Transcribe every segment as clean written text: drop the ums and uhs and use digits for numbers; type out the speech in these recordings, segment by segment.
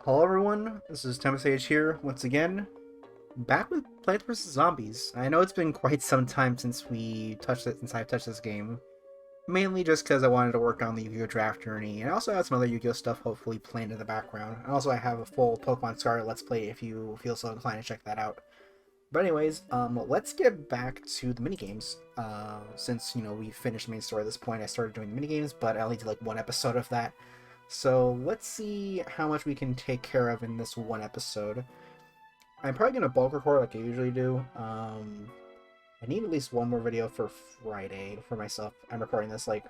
Hello everyone, this is Tempest here once again, back with Plants vs. Zombies. I know it's been quite some time since I've touched this game, mainly just because I wanted to work on the Yu-Gi-Oh! Draft Journey, and I also have some other Yu-Gi-Oh! Stuff hopefully planned in the background. And also I have a full Pokemon Scarlet Let's Play if you feel so inclined to check that out. But anyways, let's get back to the minigames. Since, we finished the main story at this point, I started doing the minigames, but I only did like one episode of that. So let's see how much we can take care of in this one episode. I'm probably going to bulk record like I usually do. I need at least one more video for Friday for myself. I'm recording this like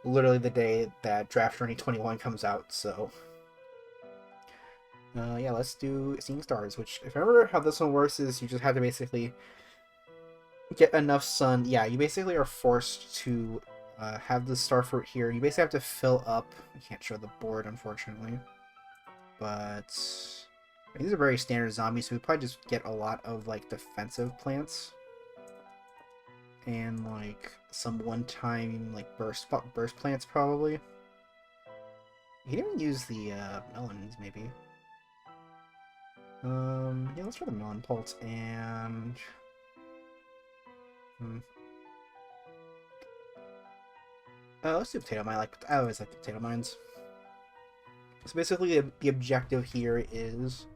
literally the day that Draft Journey 21 comes out, so... yeah, let's do Seeing Stars, which, if I remember how this one works, is you just have to basically get enough sun. Yeah, you basically are forced to have the starfruit here. You basically have to fill up... I can't show the board, unfortunately. But these are very standard zombies, so we probably just get a lot of like defensive plants and like some one-time like burst plants probably. You can even use the melons maybe. Yeah, let's try the melon pulse and let's do potato mine. I always like the potato mines. So basically, the objective here is,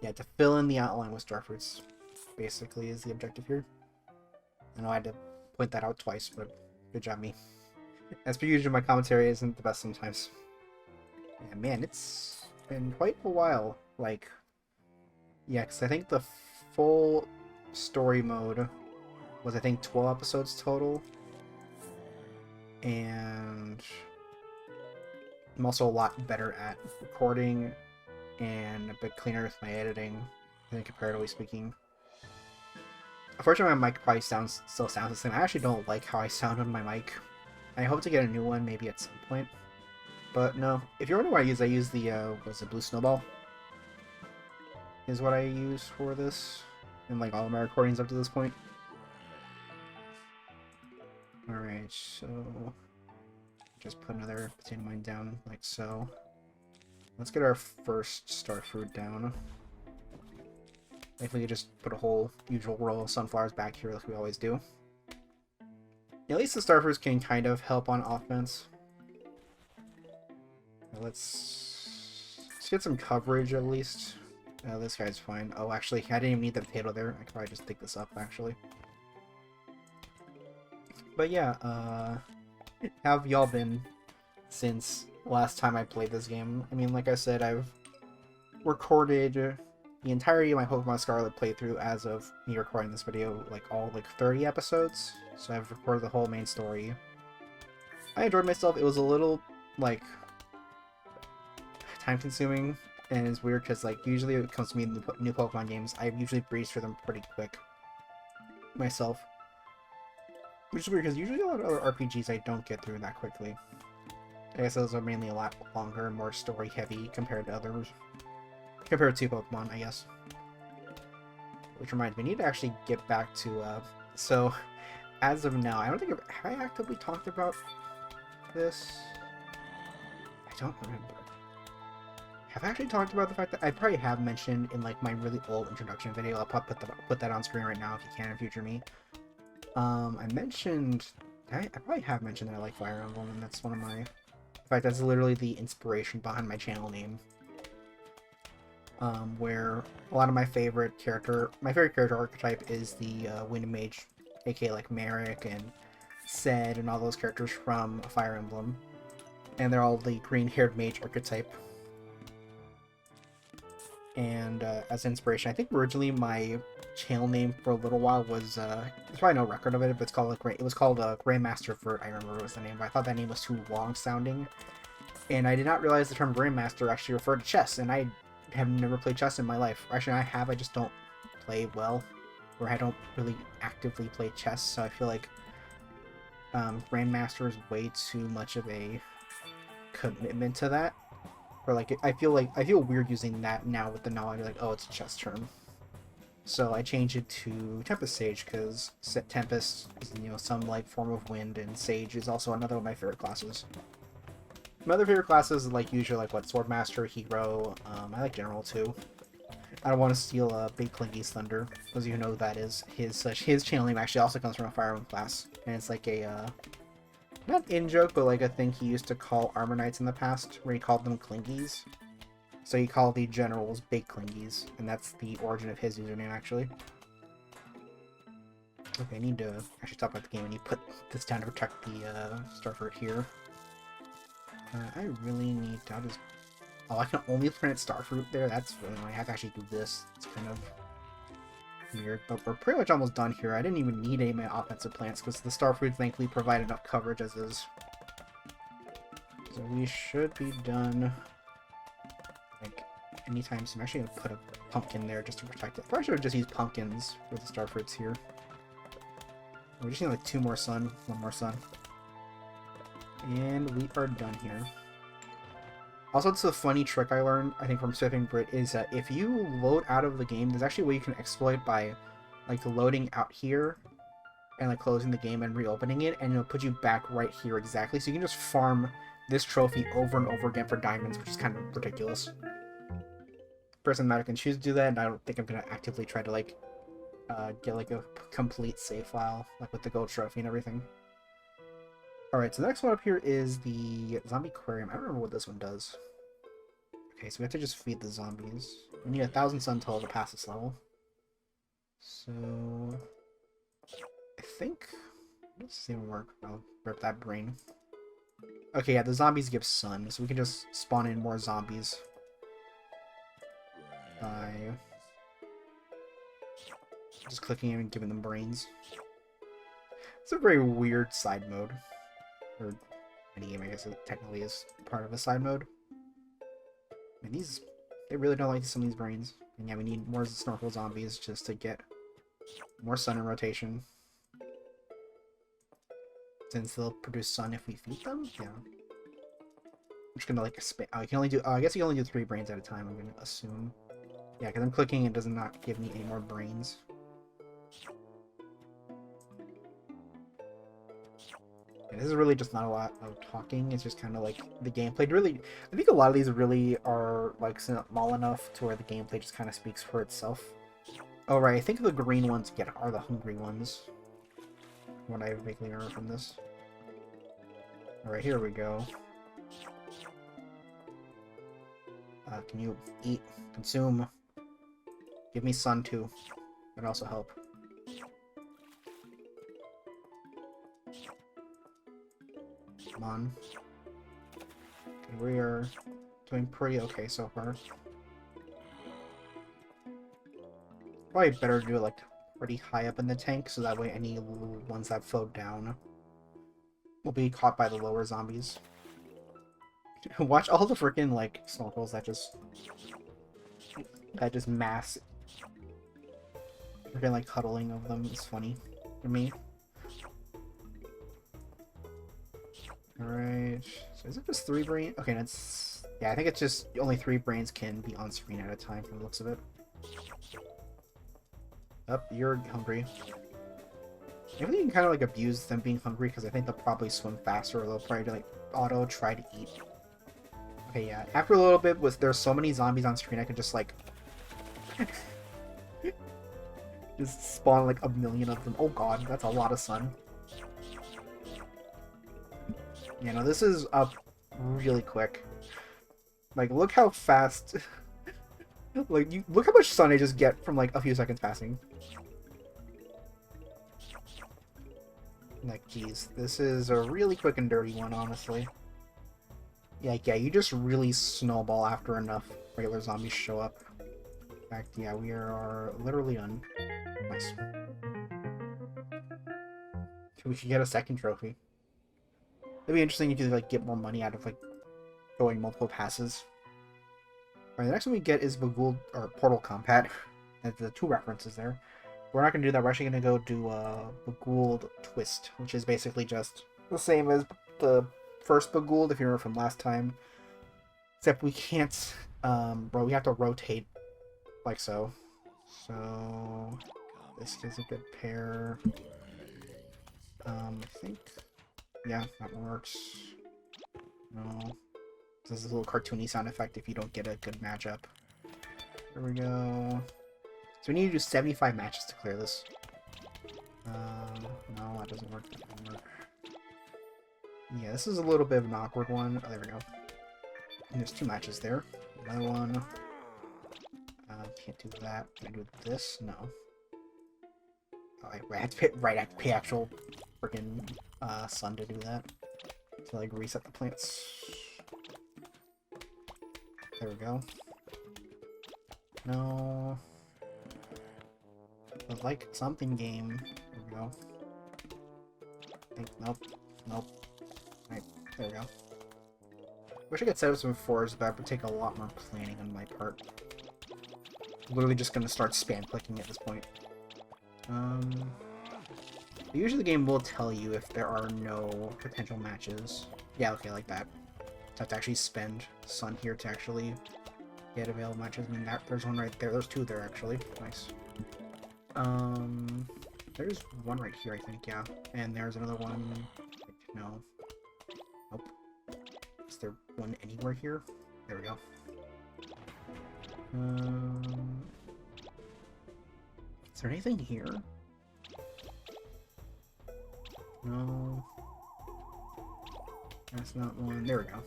yeah, to fill in the outline with starfruits. Basically, is the objective here. I know I had to point that out twice, but good job, me. As per usual, my commentary isn't the best sometimes. Yeah, man, it's been quite a while. Like, yeah, because I think the full story mode was, I think, 12 episodes total. And I'm also a lot better at recording and a bit cleaner with my editing, I think, comparatively speaking. Unfortunately, my mic probably still sounds the same. I actually don't like how I sound on my mic. I hope to get a new one maybe at some point. But no, if you're wondering what I use the, what's it, Blue Snowball? Is what I use for this in like all of my recordings up to this point. Alright, so just put another potato mine down like so. Let's get our first starfruit down. If we could just put a whole usual row of sunflowers back here like we always do. At least the starfruits can kind of help on offense. Let's get some coverage at least. This guy's fine. Oh, actually, I didn't even need the potato there. I could probably just dig this up, actually. But yeah, how have y'all been since last time I played this game? I mean, like I said, I've recorded the entirety of my Pokemon Scarlet playthrough as of me recording this video, like all 30 episodes. So I've recorded the whole main story. I enjoyed myself. It was a little, like, time-consuming, and it's weird because, like, usually when it comes to me new Pokemon games, I usually breeze through them pretty quick myself. Which is weird because usually a lot of other RPGs I don't get through that quickly. I guess those are mainly a lot longer and more story-heavy compared to others. Compared to Pokemon, I guess. Which reminds me, I need to actually get back to, so, as of now, I don't think have I actively talked about this? I don't remember. Have I actually talked about the fact that I probably have mentioned in, like, my really old introduction video? I'll probably put that on screen right now if you can in future me. I mentioned, I probably have mentioned that I like Fire Emblem, and that's one of my, in fact, that's literally the inspiration behind my channel name. Where a lot of my favorite character archetype is the Wind Mage, aka like Merrick and Zed and all those characters from Fire Emblem. And they're all the green-haired mage archetype. And as inspiration, I think originally my channel name for a little while was, there's probably no record of it, but it's called like, it was called Grandmaster Vert, I remember was the name, but I thought that name was too long sounding. And I did not realize the term Grandmaster actually referred to chess, and I have never played chess in my life. Actually, I have, I just don't play well, or I don't really actively play chess, so I feel like Grandmaster is way too much of a commitment to that. Or like, I feel weird using that now with the knowledge, like, oh, it's a chess term. So I changed it to Tempest Sage, because Tempest is, some like form of wind, and Sage is also another of my favorite classes. My other favorite classes, like usually, like what Swordmaster, Hero. I like General too. I don't want to steal Big Clingy's thunder. Those of you who know who that is, his channel name actually also comes from a Firearm class, and it's like a not in joke, but like a thing he used to call Armor Knights in the past, where he called them Clingies. So he called the generals Big Clingies, and that's the origin of his username actually. Okay, I need to actually stop at the game and you put this down to protect the Starfruit here. I really need to just... Oh, I can only print Starfruit there? That's really annoying. I have to actually do this. It's kind of weird, but we're pretty much almost done here. I didn't even need any of my offensive plants because the Starfruit thankfully provide enough coverage as is. So we should be done like anytime soon. I'm actually going to put a pumpkin there just to protect it. Probably should have just used pumpkins for the Starfruits here. We just need like 2 more sun, 1 more sun. And we are done here. Also, it's a funny trick I learned, I think, from Swipping Brit, is that if you load out of the game, there's actually a way you can exploit by, like, loading out here, and, like, closing the game and reopening it, and it'll put you back right here exactly. So you can just farm this trophy over and over again for diamonds, which is kind of ridiculous. Person Matter can choose to do that, and I don't think I'm going to actively try to, like, get, like, a complete save file, like, with the gold trophy and everything. Alright, so the next one up here is the Zombie Aquarium. I don't remember what this one does. Okay, so we have to just feed the zombies. We need 1,000 sun total to pass this level. So... I think... This doesn't even work. I'll rip that brain. Okay, yeah, the zombies give sun, so we can just spawn in more zombies. By... just clicking in and giving them brains. It's a very weird side mode. Or minigame, I guess it technically is part of a side mode. I mean, these, they really don't like some of these brains. And yeah, we need more snorkel zombies just to get more sun in rotation. Since they'll produce sun if we feed them? Yeah. I'm just gonna like expand. I can only do, I guess you can only do 3 brains at a time, I'm gonna assume. Yeah, because I'm clicking, it does not give me any more brains. This is really just not a lot of talking, it's just kind of like the gameplay. Really, I think a lot of these really are like small enough to where the gameplay just kind of speaks for itself. Oh right, I think the green ones are the hungry ones. What I vaguely remember from this. Alright, here we go. Can you eat? Consume. Give me sun too. That'd also help. Come on. Okay, we are doing pretty okay so far. Probably better to do it like pretty high up in the tank, so that way any ones that float down will be caught by the lower zombies. Watch all the freaking like snorkels that just mass. Freaking like huddling of them is funny for me. Alright, so is it just 3 brains? Okay, that's... yeah, I think it's just only 3 brains can be on screen at a time from the looks of it. Up, you're hungry. Maybe you can kind of like abuse them being hungry, because I think they'll probably swim faster, or they'll probably like auto try to eat. Okay, yeah, after a little bit, there's so many zombies on screen, I could just like... just spawn like 1,000,000 of them. Oh god, that's a lot of sun. You know, this is up really quick. Like, look how fast... like, look how much sun I just get from, like, a few seconds passing. Like, geez, this is a really quick and dirty one, honestly. Yeah, you just really snowball after enough regular zombies show up. In fact, yeah, we are literally done. Nice. We should get a second trophy. It'd be interesting if you like get more money out of like going multiple passes. Alright, the next one we get is Beghouled or Portal Combat. There's the 2 references there. We're not gonna do that, we're actually gonna go do Beghouled Twist, which is basically just the same as the first Beghouled, if you remember from last time. Except we can't we have to rotate like so. So this is a good pair. I think, yeah, that works. No. This is a little cartoony sound effect if you don't get a good matchup. There we go. So we need to do 75 matches to clear this. No, that doesn't work. That doesn't work. Yeah, this is a little bit of an awkward one. Oh, there we go. And there's 2 matches there. Another one. Can't do that. Can I do this? No. Oh, I have to pay actual freaking sun to do that. To like reset the plants. There we go. No. The like something game. There we go. Nope. Nope. Right, there we go. Wish I could set up some 4s, but that would take a lot more planning on my part. I'm literally just gonna start spam clicking at this point. Usually the game will tell you if there are no potential matches. Yeah, okay, like that. So I have to actually spend sun here to actually get available matches. I mean, there's one right there. There's 2 there, actually. Nice. There's one right here, I think, yeah. And there's another one. No. Nope. Is there one anywhere here? There we go. Is there anything here? No. That's not one. There we go.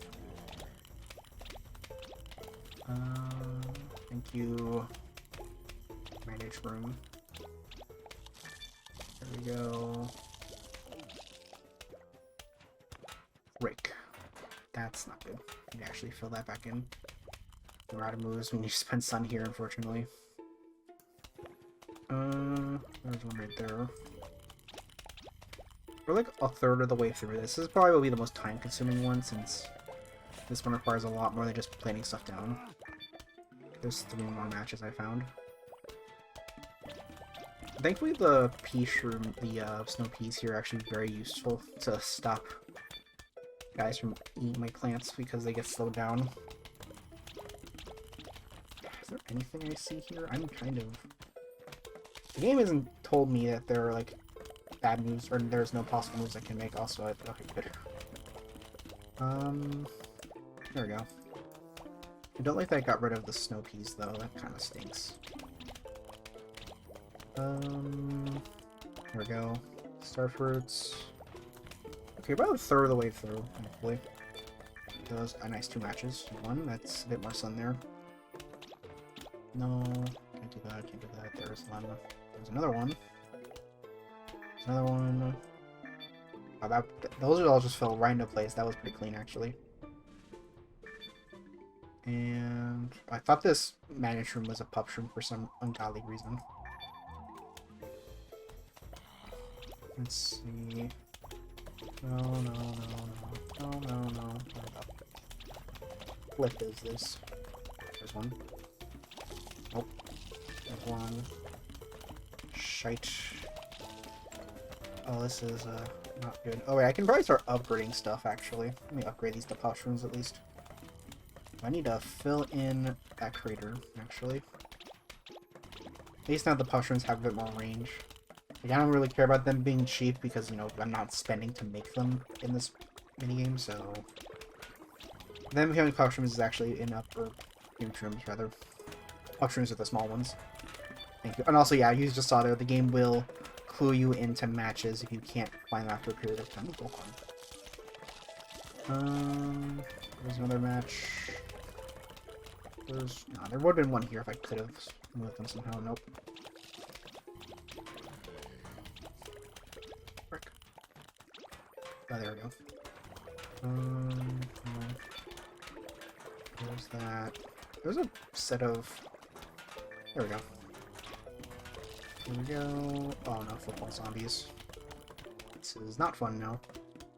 Thank you. Manage room. There we go. Rick. That's not good. You can actually fill that back in. We're out of moves. We need to spend sun here, unfortunately. There's one right there. We're like a third of the way through this. This probably will be the most time-consuming one, since this one requires a lot more than just planning stuff down. There's 3 more matches I found. Thankfully, the pea shroom, the snow peas here are actually very useful to stop guys from eating my plants because they get slowed down. Is there anything I see here? I'm kind of... The game hasn't told me that there are, like, bad moves, or there's no possible moves I can make also. Okay, good. There we go. I don't like that I got rid of the snow peas, though. That kind of stinks. There we go. Star fruits. Okay, about a third of the way through, hopefully. Those are nice 2 matches. One, that's a bit more sun there. No, can't do that, can't do that. There's one. There's another one. There's another one. Oh, those all just fell right into place. That was pretty clean, actually. And I thought this managed room was a pup shroom for some ungodly reason. Let's see. No. What is this? There's one. Oh. There's one. Shite. Oh, this is, not good. Oh, wait, I can probably start upgrading stuff, actually. Let me upgrade these to mushrooms, at least. I need to fill in that crater, actually. At least now the mushrooms have a bit more range. Like, I don't really care about them being cheap because, you know, I'm not spending to make them in this minigame, so... Them becoming mushrooms is actually in upper mushrooms, rather. Mushrooms are the small ones. Thank you. And also, yeah, you just saw there, the game will clue you into matches if you can't find them after a period of time. Go on. There's another match. There's... No, there would have been one here if I could have moved them somehow. Nope. Frick. Oh, there we go. There's that. There's a set of... There we go. Here we go. Oh no, football zombies. This is not fun now.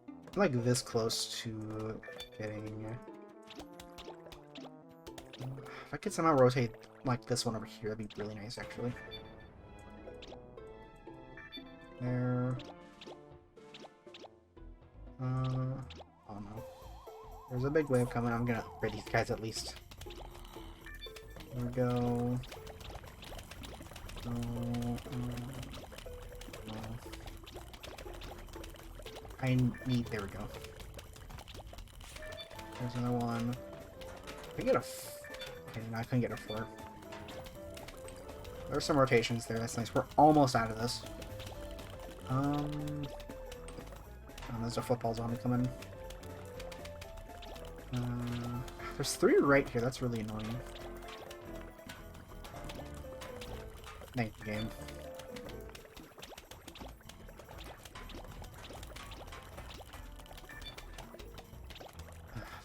I'm like this close to getting... If I could somehow rotate like this one over here, that'd be really nice, actually. There. Oh no. There's a big wave coming. I'm gonna upgrade these guys at least. There we go. I need... There we go. There's another one. I get a... Okay, no, I couldn't get a 4. There's some rotations there, that's nice. We're almost out of this. Oh, there's a football zombie coming. There's 3 right here, that's really annoying. Thank you, game.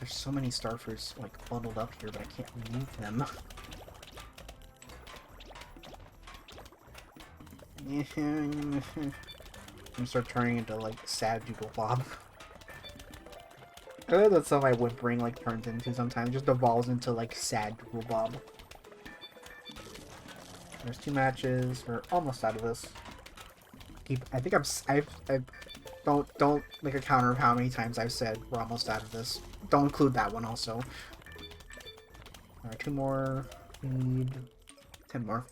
There's so many starfruits like bundled up here, but I can't move them. I'm gonna start turning into like sad Doodle Bob. I know that's something my whimpering like turns into sometimes. It just evolves into like sad Doodle Bob. There's 2 matches. We're almost out of this. I think don't make a counter of how many times I've said we're almost out of this. Don't include that one also. Alright, 2 more. We need 10 more.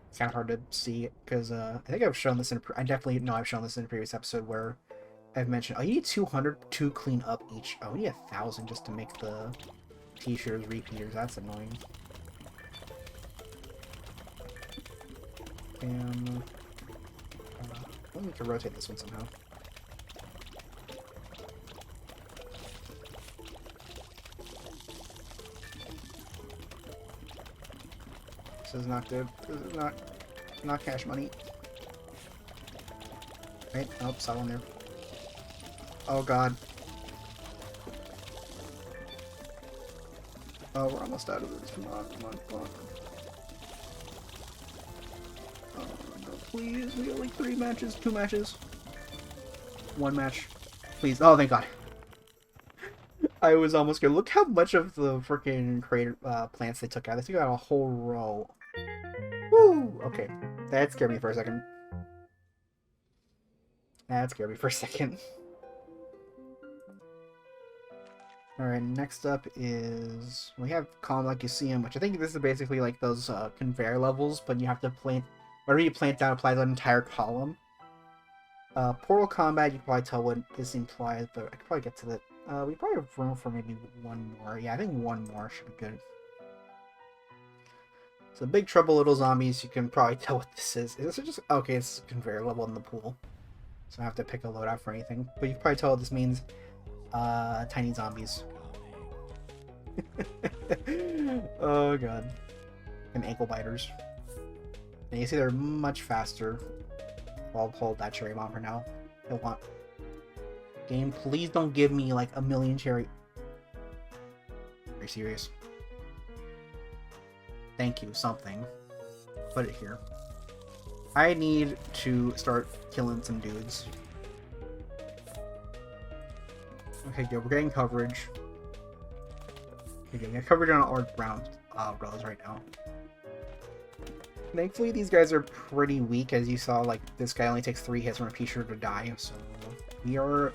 It's kind of hard to see because I think I've shown this in I definitely know I've shown this in a previous episode where I've mentioned, oh, you need 200 to clean up each. Oh, we need 1,000 just to make the t-shirts repeaters. That's annoying. And I think we can rotate this one somehow. This is not good. This is not cash money. Right? Oh, saw one there. Oh god. Oh, we're almost out of this. Come on, come on, come on. Oh no, please. We got like 3 matches, 2 matches. 1 match. Please. Oh, thank god. I was almost good. Look how much of the freaking creator plants they took out. They took out a whole row. Woo! Okay. That scared me for a second. That scared me for a second. Alright, next up is... we have Column Like You See Him, which I think this is basically like those conveyor levels, but you have to plant... whatever you plant down applies on an entire column. Portal Combat, you can probably tell what this implies, but I could probably get to the... we probably have room for maybe 1 more. Yeah, I think 1 more should be good. So Big Trouble Little Zombies, you can probably tell what this is. Is this just... okay, it's a conveyor level in the pool. So I have to pick a loadout for anything. But you can probably tell what this means. Tiny zombies. Oh god. And ankle biters. And you see they're much faster. I'll hold that cherry bomb for now. I want... game, please don't give me like a million cherry... are you serious? Thank you, something. Put it here. I need to start killing some dudes. Okay, good. We're getting coverage. Okay, good. We got coverage on our ground rows right now. Thankfully, these guys are pretty weak, as you saw. Like, this guy only takes 3 hits from a P-shirt to die, so we are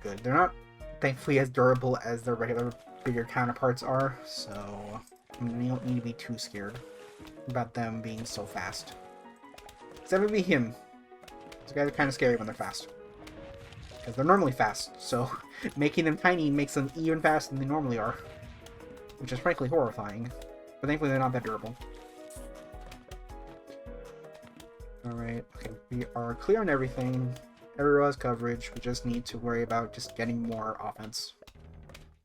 good. They're not, thankfully, as durable as their regular, bigger counterparts are, so we don't need to be too scared about them being so fast. Except for him. These guys are kind of scary when they're fast. Because they're normally fast, so making them tiny makes them even faster than they normally are. Which is frankly horrifying. But thankfully they're not that durable. Alright, okay, we are clear on everything. Every row has coverage, we just need to worry about just getting more offense.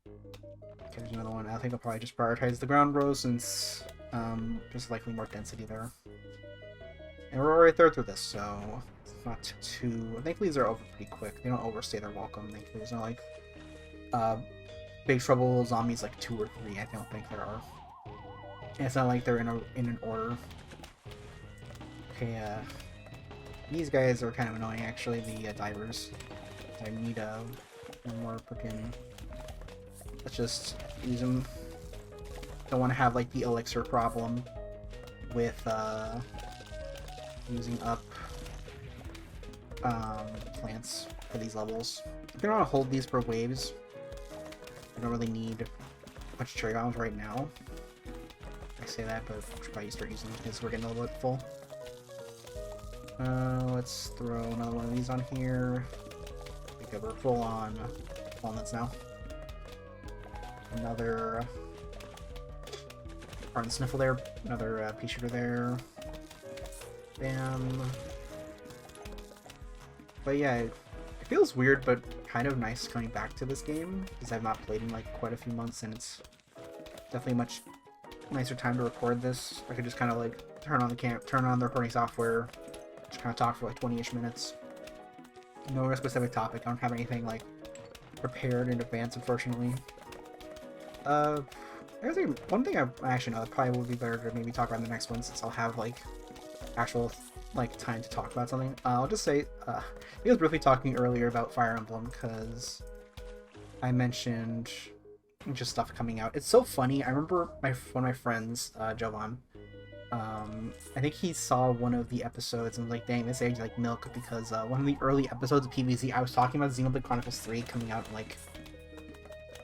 Okay, there's another one. I think I'll probably just prioritize the ground row since there's likely more density there. And we're already through this, so it's not too... thankfully these are over pretty quick. They don't overstay their welcome. Thankfully there's no like Big Trouble zombies like 2 or 3. I don't think there are. And it's not like they're in an order. Okay, these guys are kind of annoying actually, the divers. I need one more freaking... let's just use them. Don't want to have like the elixir problem with using up plants for these levels. If you don't want to hold these for waves, you don't really need much cherry bombs right now. I say that, but we should probably start using them because we're getting a little bit full. Let's throw another one of these on here. Okay, we're full on walnuts now. Another Ardent Sniffle there. Another pea shooter there. Bam. But yeah, it feels weird, but kind of nice coming back to this game because I've not played in like quite a few months, and it's definitely a much nicer time to record this. I could just kind of like turn on the recording software, just kind of talk for like 20-ish minutes. No specific topic. I don't have anything like prepared in advance, unfortunately. I think one thing I actually know that probably would be better to maybe talk about in the next one, since I'll have like actual like time to talk about something. I'll just say I was briefly talking earlier about Fire Emblem because I mentioned just stuff coming out. It's so funny. I remember one of my friends, Jovan. I think he saw one of the episodes and was like, dang, this age like milk, because one of the early episodes of PvZ, I was talking about Xenoblade Chronicles 3 coming out like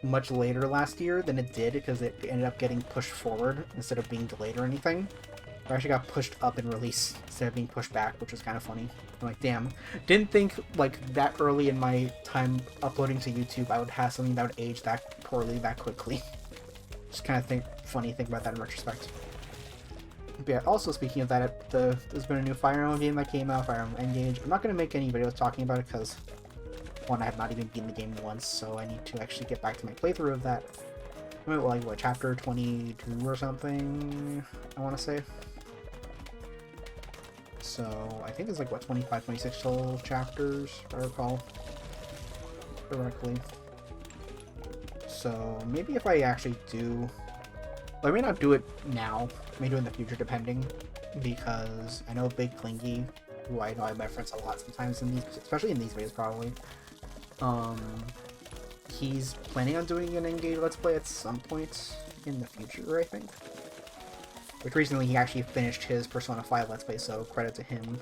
much later last year than it did, because it ended up getting pushed forward instead of being delayed or anything. It actually got pushed up in release instead of being pushed back, which was kind of funny. I'm like, damn, didn't think like that early in my time uploading to YouTube I would have something that would age that poorly that quickly. Just kind of funny think about that in retrospect. But yeah, also speaking of that, there's been a new Fire Emblem game that came out, Fire Emblem Engage. I'm not going to make any videos talking about it because, one, I have not even beaten the game once, so I need to actually get back to my playthrough of that. I mean, like, what, chapter 22 or something, I want to say. So, I think there's like, what, 25, 26 total chapters, if I recall correctly. So, maybe if I actually do... I may not do it now, I may do it in the future, depending, because I know Big Clingy, who I know I reference a lot sometimes in these, especially in these videos probably, he's planning on doing an Engage Let's Play at some point in the future, I think. Which recently he actually finished his Persona 5 Let's Play, so credit to him,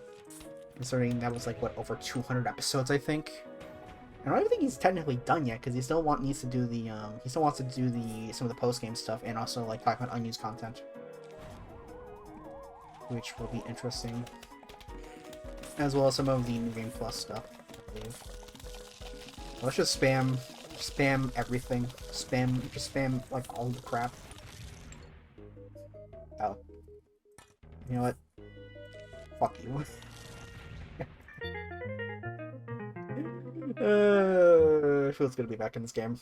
considering that was like, what, over 200 episodes, I think? I don't even think he's technically done yet, because he still wants to do the some of the post-game stuff, and also like talk about unused content, which will be interesting, as well as some of the New Game Plus stuff, I believe. Let's just spam everything, just spam like all the crap. Oh, you know what? Fuck you. Feels good to be back in this game.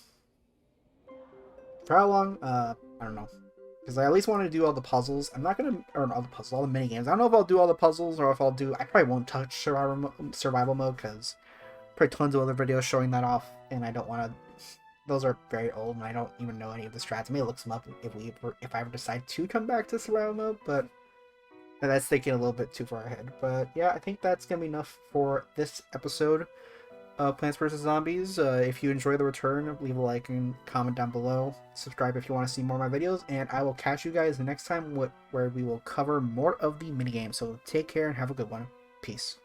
For how long? I don't know. Because I at least want to do all the puzzles. I'm not gonna, or all the puzzles, all the minigames. I don't know if I'll do all the puzzles or if I probably won't touch survival mode, because probably tons of other videos showing that off, and I don't want to. Those are very old, and I don't even know any of the strats. I may look them up if I ever decide to come back to survival mode, but that's thinking a little bit too far ahead. But yeah, I think that's gonna be enough for this episode. Plants vs. Zombies. If you enjoy the return, leave a like and comment down below. Subscribe if you want to see more of my videos, and I will catch you guys the next time where we will cover more of the minigame. So take care and have a good one. Peace.